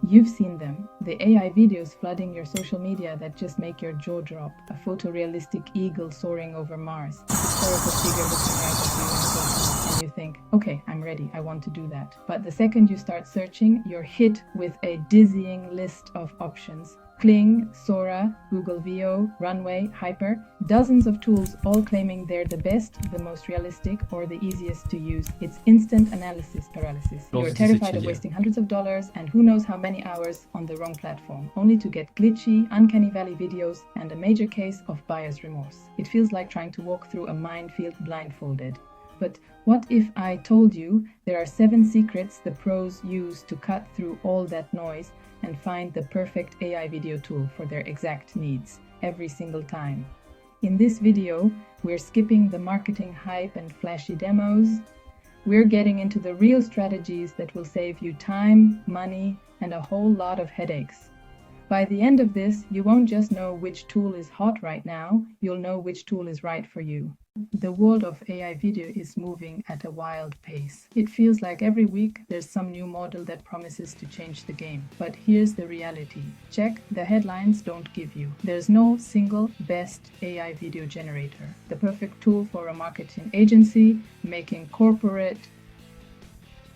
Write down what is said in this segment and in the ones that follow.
You've seen them, the AI videos flooding your social media that just make your jaw drop, a photorealistic eagle soaring over Mars, a historical figure looking right at you in person, and you think, okay, I'm ready, I want to do that. But the second you start searching, you're hit with a dizzying list of options. Kling, Sora, Google VO, Runway, Hyper, dozens of tools all claiming they're the best, the most realistic, or the easiest to use. It's instant analysis paralysis. You're terrified of wasting hundreds of dollars and who knows how many hours on the wrong platform, only to get glitchy, uncanny valley videos and a major case of buyer's remorse. It feels like trying to walk through a minefield blindfolded. But what if I told you there are 7 secrets the pros use to cut through all that noise and find the perfect AI video tool for their exact needs every single time? In this video, we're skipping the marketing hype and flashy demos. We're getting into the real strategies that will save you time, money, and a whole lot of headaches. By the end of this, you won't just know which tool is hot right now, you'll know which tool is right for you. The world of AI video is moving at a wild pace. It feels like every week there's some new model that promises to change the game. But here's the reality. Check, the headlines don't give you. There's no single best AI video generator. The perfect tool for a marketing agency making corporate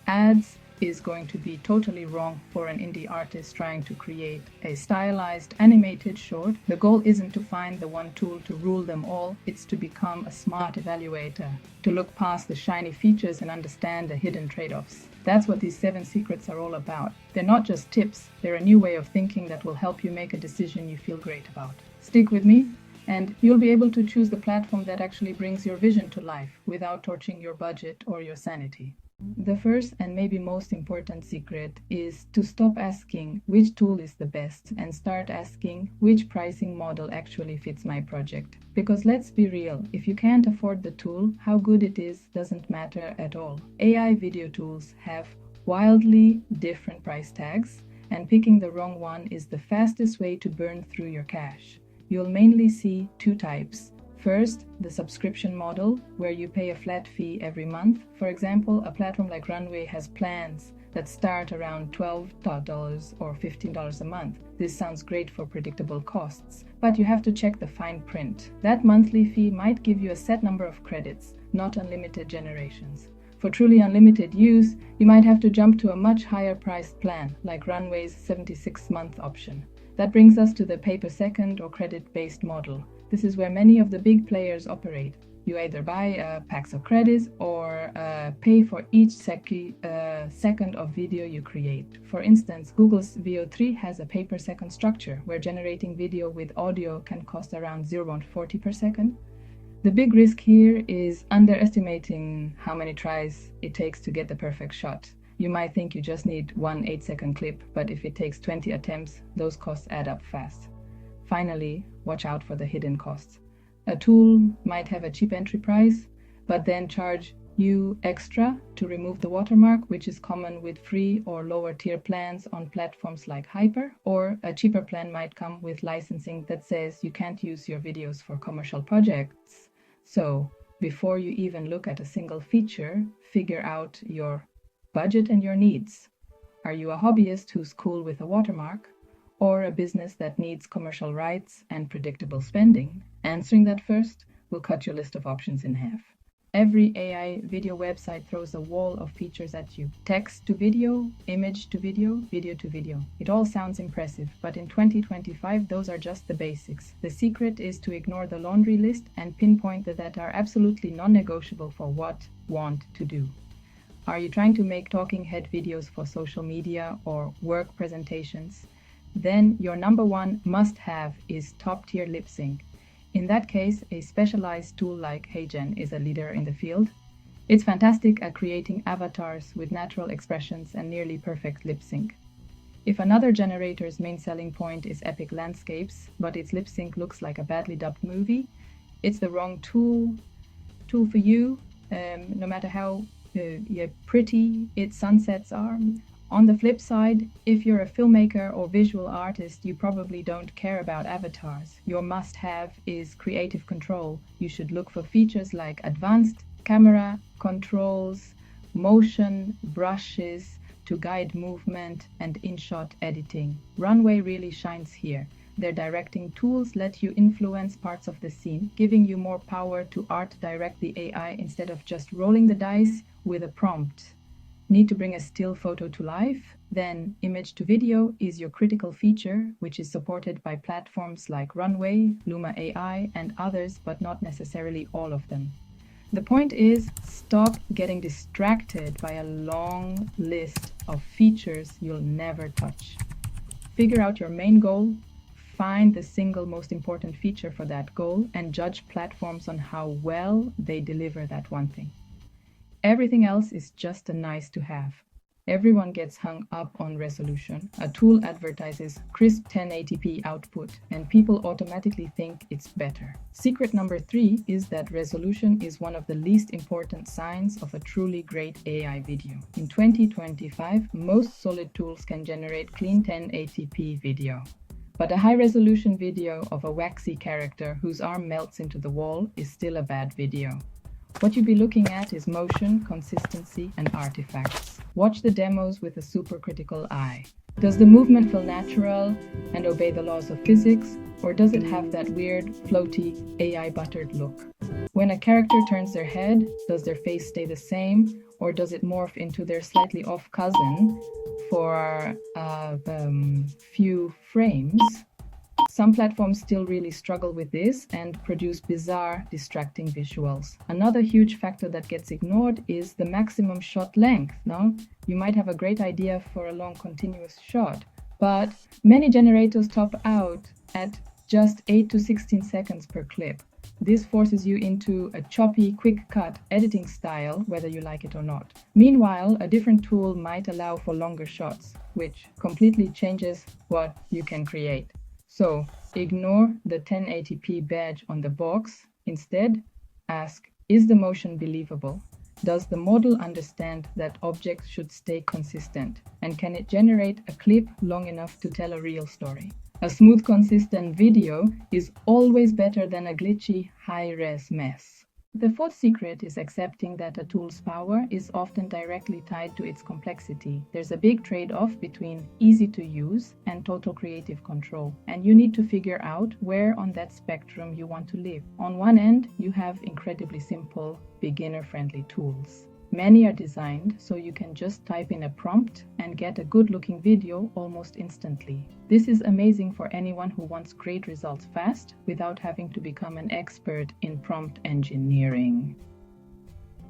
ads is going to be totally wrong for an indie artist trying to create a stylized animated short. The goal isn't to find the one tool to rule them all, it's to become a smart evaluator, to look past the shiny features and understand the hidden trade-offs. That's what these 7 secrets are all about. They're not just tips, they're a new way of thinking that will help you make a decision you feel great about. Stick with me, and you'll be able to choose the platform that actually brings your vision to life without torching your budget or your sanity. The first and maybe most important secret is to stop asking which tool is the best and start asking which pricing model actually fits my project. Because let's be real, if you can't afford the tool, how good it is doesn't matter at all. AI video tools have wildly different price tags, and picking the wrong one is the fastest way to burn through your cash. You'll mainly see 2 types. First, the subscription model, where you pay a flat fee every month. For example, a platform like Runway has plans that start around $12 or $15 a month. This sounds great for predictable costs, but you have to check the fine print. That monthly fee might give you a set number of credits, not unlimited generations. For truly unlimited use, you might have to jump to a much higher priced plan, like Runway's 76-month option. That brings us to the pay-per-second or credit-based model. This is where many of the big players operate. You either buy packs of credits or pay for each second of video you create. For instance, Google's VO3 has a pay-per-second structure where generating video with audio can cost around 0.40 per second. The big risk here is underestimating how many tries it takes to get the perfect shot. You might think you just need one 8-second clip, but if it takes 20 attempts, those costs add up fast. Finally, watch out for the hidden costs. A tool might have a cheap entry price, but then charge you extra to remove the watermark, which is common with free or lower tier plans on platforms like Hyper, or a cheaper plan might come with licensing that says you can't use your videos for commercial projects. So, before you even look at a single feature, figure out your budget and your needs. Are you a hobbyist who's cool with a watermark? Or a business that needs commercial rights and predictable spending? Answering that first will cut your list of options in half. Every AI video website throws a wall of features at you. Text to video, image to video, video to video. It all sounds impressive, but in 2025, those are just the basics. The secret is to ignore the laundry list and pinpoint that are absolutely non-negotiable for what want to do. Are you trying to make talking head videos for social media or work presentations? Then your number 1 must-have is top-tier lip sync. In that case, a specialized tool like HeyGen is a leader in the field. It's fantastic at creating avatars with natural expressions and nearly perfect lip sync. If another generator's main selling point is epic landscapes, but its lip sync looks like a badly dubbed movie, it's the wrong tool for you, no matter how pretty its sunsets are. On the flip side, if you're a filmmaker or visual artist, you probably don't care about avatars. Your must-have is creative control. You should look for features like advanced camera controls, motion, brushes, to guide movement and in-shot editing. Runway really shines here. Their directing tools let you influence parts of the scene, giving you more power to art direct the AI instead of just rolling the dice with a prompt. Need to bring a still photo to life? Then image to video is your critical feature, which is supported by platforms like Runway, Luma AI, and others, but not necessarily all of them. The point is, stop getting distracted by a long list of features you'll never touch. Figure out your main goal, find the single most important feature for that goal, and judge platforms on how well they deliver that one thing. Everything else is just a nice to have. Everyone gets hung up on resolution. A tool advertises crisp 1080p output, and people automatically think it's better. Secret number 3 is that resolution is one of the least important signs of a truly great AI video. In 2025, most solid tools can generate clean 1080p video. But a high-resolution video of a waxy character whose arm melts into the wall is still a bad video. What you'd be looking at is motion, consistency, and artifacts. Watch the demos with a super critical eye. Does the movement feel natural and obey the laws of physics, or does it have that weird, floaty, AI buttered look? When a character turns their head, does their face stay the same, or does it morph into their slightly off cousin for a few frames? Some platforms still really struggle with this and produce bizarre, distracting visuals. Another huge factor that gets ignored is the maximum shot length. Now, you might have a great idea for a long continuous shot, but many generators top out at just 8 to 16 seconds per clip. This forces you into a choppy, quick-cut editing style, whether you like it or not. Meanwhile, a different tool might allow for longer shots, which completely changes what you can create. So, ignore the 1080p badge on the box. Instead, ask, is the motion believable? Does the model understand that objects should stay consistent? And can it generate a clip long enough to tell a real story? A smooth, consistent video is always better than a glitchy, high-res mess. The fourth secret is accepting that a tool's power is often directly tied to its complexity. There's a big trade-off between easy to use and total creative control, and you need to figure out where on that spectrum you want to live. On one end, you have incredibly simple, beginner-friendly tools. Many are designed so you can just type in a prompt and get a good-looking video almost instantly. This is amazing for anyone who wants great results fast without having to become an expert in prompt engineering.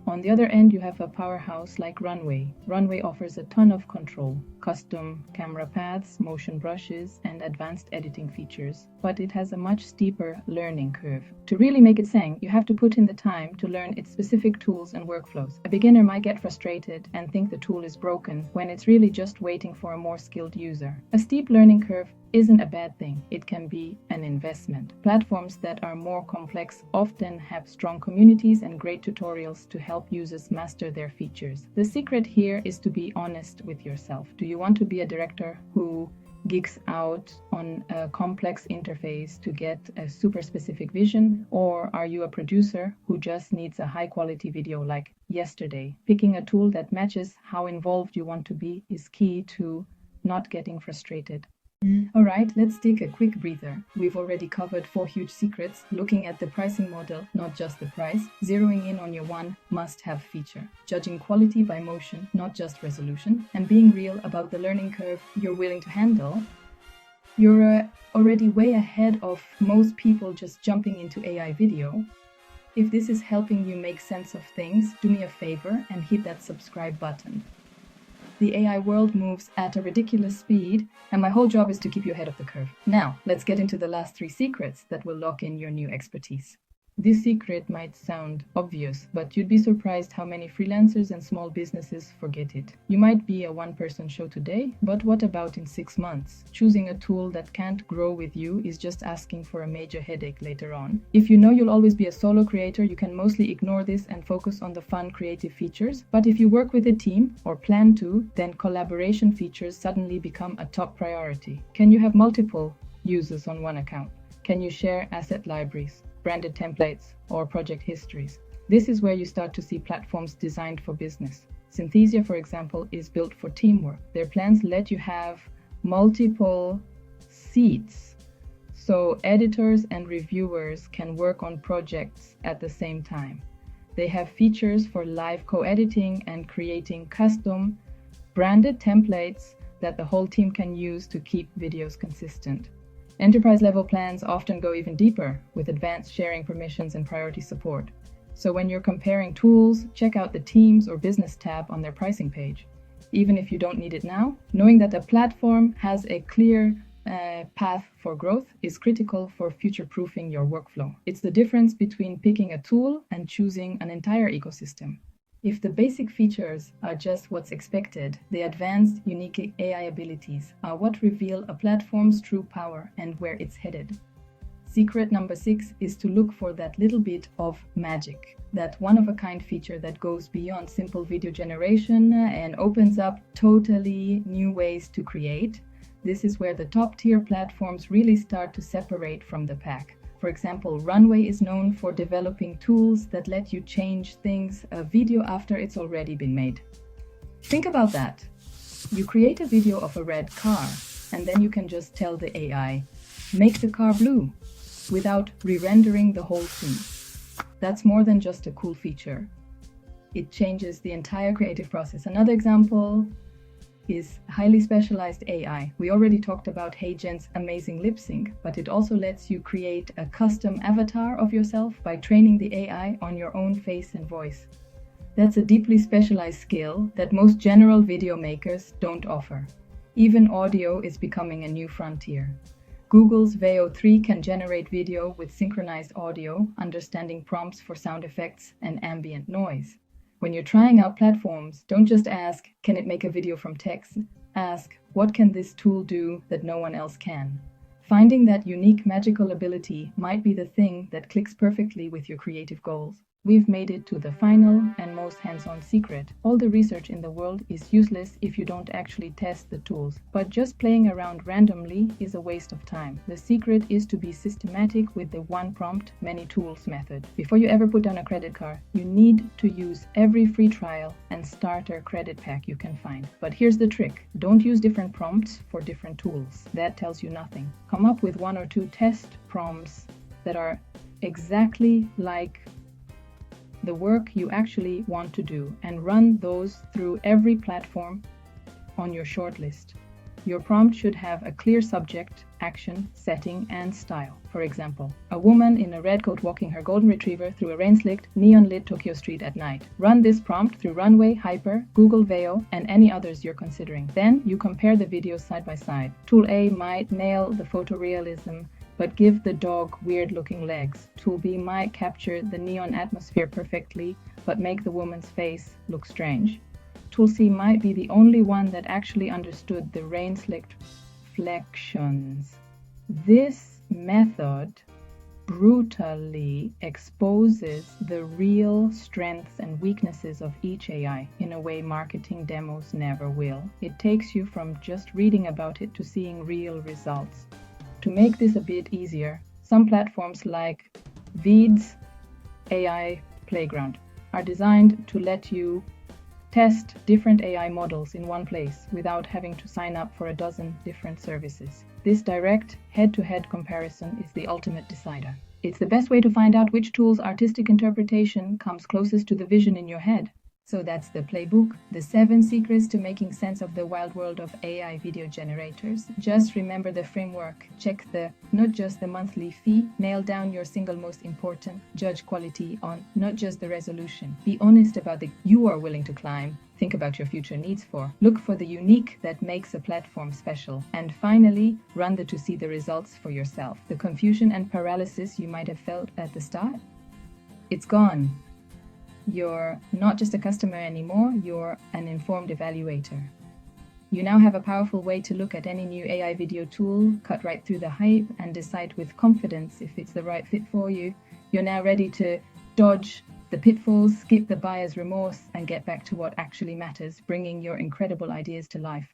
On the other end, you have a powerhouse like Runway. Runway offers a ton of control, custom camera paths, motion brushes, and advanced editing features, but it has a much steeper learning curve. To really make it sing, you have to put in the time to learn its specific tools and workflows. A beginner might get frustrated and think the tool is broken when it's really just waiting for a more skilled user. A steep learning curve isn't a bad thing. It can be an investment. Platforms that are more complex often have strong communities and great tutorials to help users master their features. The secret here is to be honest with yourself. Do you want to be a director who geeks out on a complex interface to get a super specific vision? Or are you a producer who just needs a high quality video like yesterday? Picking a tool that matches how involved you want to be is key to not getting frustrated. Alright, let's take a quick breather. We've already covered 4 huge secrets, looking at the pricing model, not just the price, zeroing in on your one must-have feature, judging quality by motion, not just resolution, and being real about the learning curve you're willing to handle. You're already way ahead of most people just jumping into AI video. If this is helping you make sense of things, do me a favor and hit that subscribe button. The AI world moves at a ridiculous speed, and my whole job is to keep you ahead of the curve. Now, let's get into the last 3 secrets that will lock in your new expertise. This secret might sound obvious, but you'd be surprised how many freelancers and small businesses forget it. You might be a one-person show today, but what about in 6 months? Choosing a tool that can't grow with you is just asking for a major headache later on. If you know you'll always be a solo creator, you can mostly ignore this and focus on the fun, creative features. But if you work with a team, or plan to, then collaboration features suddenly become a top priority. Can you have multiple users on one account? Can you share asset libraries, branded templates, or project histories? This is where you start to see platforms designed for business. Synthesia, for example, is built for teamwork. Their plans let you have multiple seats, so editors and reviewers can work on projects at the same time. They have features for live co-editing and creating custom branded templates that the whole team can use to keep videos consistent. Enterprise-level plans often go even deeper with advanced sharing permissions and priority support. So when you're comparing tools, check out the Teams or Business tab on their pricing page. Even if you don't need it now, knowing that a platform has a clear path for growth is critical for future-proofing your workflow. It's the difference between picking a tool and choosing an entire ecosystem. If the basic features are just what's expected, the advanced, unique AI abilities are what reveal a platform's true power and where it's headed. Secret number 6 is to look for that little bit of magic, that one-of-a-kind feature that goes beyond simple video generation and opens up totally new ways to create. This is where the top-tier platforms really start to separate from the pack. For example, Runway is known for developing tools that let you change a video after it's already been made. Think about that. You create a video of a red car, and then you can just tell the AI, make the car blue, without re-rendering the whole scene. That's more than just a cool feature. It changes the entire creative process. Another example is highly specialized AI. We already talked about HeyGen's amazing lip sync, but it also lets you create a custom avatar of yourself by training the AI on your own face and voice. That's a deeply specialized skill that most general video makers don't offer. Even audio is becoming a new frontier. Google's Veo 3 can generate video with synchronized audio, understanding prompts for sound effects and ambient noise. When you're trying out platforms, don't just ask, can it make a video from text? Ask, what can this tool do that no one else can? Finding that unique magical ability might be the thing that clicks perfectly with your creative goals. We've made it to the final and most hands-on secret. All the research in the world is useless if you don't actually test the tools, but just playing around randomly is a waste of time. The secret is to be systematic with the one prompt, many tools method. Before you ever put down a credit card, you need to use every free trial and starter credit pack you can find. But here's the trick. Don't use different prompts for different tools. That tells you nothing. Come up with 1 or 2 test prompts that are exactly like the work you actually want to do and run those through every platform on your shortlist. Your prompt should have a clear subject, action, setting, and style. For example, a woman in a red coat walking her golden retriever through a rain-slicked, neon-lit Tokyo street at night. Run this prompt through Runway, Hyper, Google Veo, and any others you're considering. Then you compare the videos side by side. Tool A might nail the photorealism, but give the dog weird-looking legs. Tool B might capture the neon atmosphere perfectly, but make the woman's face look strange. Tool C might be the only one that actually understood the rain-slicked flections. This method brutally exposes the real strengths and weaknesses of each AI in a way marketing demos never will. It takes you from just reading about it to seeing real results. To make this a bit easier, some platforms like Veed's AI Playground are designed to let you test different AI models in one place without having to sign up for a dozen different services. This direct head-to-head comparison is the ultimate decider. It's the best way to find out which tool's artistic interpretation comes closest to the vision in your head. So that's the playbook, the 7 secrets to making sense of the wild world of AI video generators. Just remember the framework, check not just the monthly fee, nail down your single most important, judge quality on not just the resolution. Be honest about the you are willing to climb, think about your future needs for, look for the unique that makes a platform special, and finally, run to see the results for yourself. The confusion and paralysis you might have felt at the start, it's gone. You're not just a customer anymore, you're an informed evaluator. You now have a powerful way to look at any new AI video tool, cut right through the hype, and decide with confidence if it's the right fit for you. You're now ready to dodge the pitfalls, skip the buyer's remorse, and get back to what actually matters, bringing your incredible ideas to life.